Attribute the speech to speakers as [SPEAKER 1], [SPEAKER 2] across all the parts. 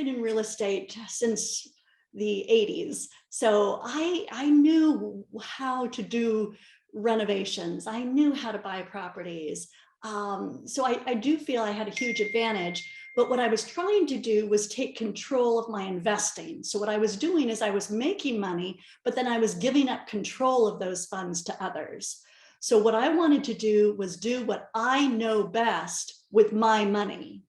[SPEAKER 1] been in real estate since the 80s. So I knew how to do renovations. I knew how to buy properties. So I do feel I had a huge advantage. But what I was trying to do was take control of my investing. So what I was doing is I was making money, but then I was giving up control of those funds to others. So what I wanted to do was do what I know best with my money.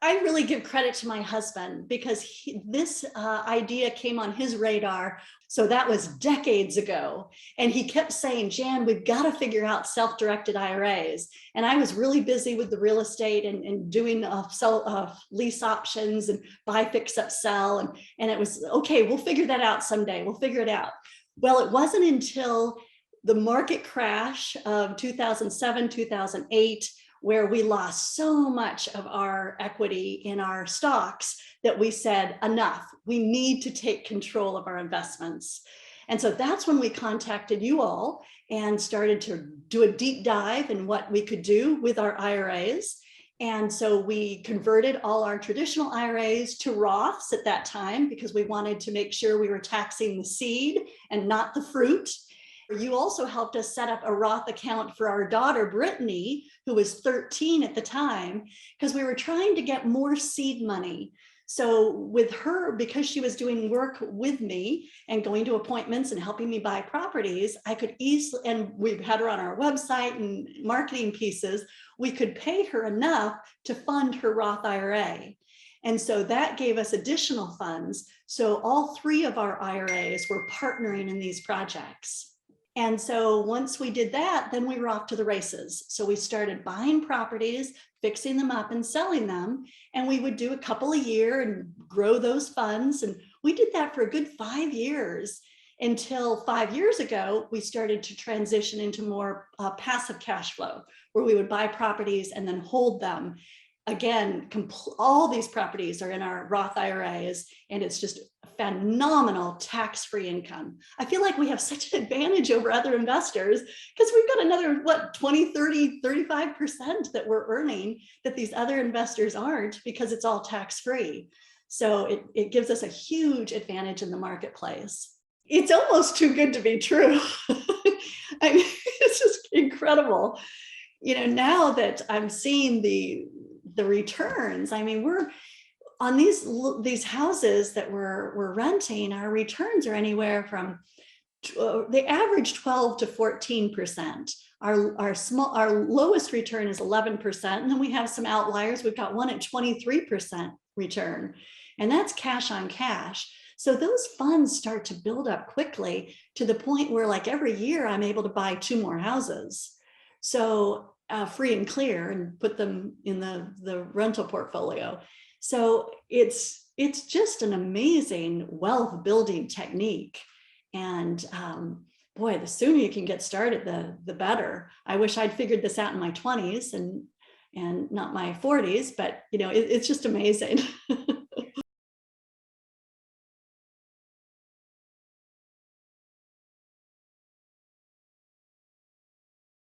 [SPEAKER 1] I really give credit to my husband because this idea came on his radar. So that was decades ago. And he kept saying, Jan, we've got to figure out self-directed IRAs. And I was really busy with the real estate and doing lease options and buy, fix, up, sell. And it was, okay, we'll figure that out someday. We'll figure it out. Well, it wasn't until the market crash of 2007, 2008, where we lost so much of our equity in our stocks that we said, enough, we need to take control of our investments. And so that's when we contacted you all and started to do a deep dive in what we could do with our IRAs. And so we converted all our traditional IRAs to Roths at that time because we wanted to make sure we were taxing the seed and not the fruit. You also helped us set up a Roth account for our daughter, Brittany, who was 13 at the time, because we were trying to get more seed money. So with her, because she was doing work with me and going to appointments and helping me buy properties, I could easily, and we've had her on our website and marketing pieces, we could pay her enough to fund her Roth IRA. And so that gave us additional funds. So all three of our IRAs were partnering in these projects. And so once we did that, then we were off to the races. So we started buying properties, fixing them up and selling them. And we would do a couple a year and grow those funds. And we did that for a good 5 years until 5 years ago, we started to transition into more passive cash flow, where we would buy properties and then hold them. Again, all these properties are in our Roth IRAs, and it's just phenomenal tax-free income. I feel like we have such an advantage over other investors because we've got another, what, 20, 30, 35% that we're earning that these other investors aren't, because it's all tax-free. So it gives us a huge advantage in the marketplace. It's almost too good to be true. I mean, it's just incredible. You know, now that I'm seeing the returns, I mean, we're on these houses that we're renting, our returns are anywhere from, they average 12 to 14%. Our lowest return is 11%. And then we have some outliers. We've got one at 23% return, and that's cash on cash. So those funds start to build up quickly to the point where, like, every year I'm able to buy 2 more houses. So free and clear, and put them in the rental portfolio. So it's just an amazing wealth building technique. And boy, the sooner you can get started, the better. I wish I'd figured this out in my 20s and not my 40s, but you know, it's just amazing.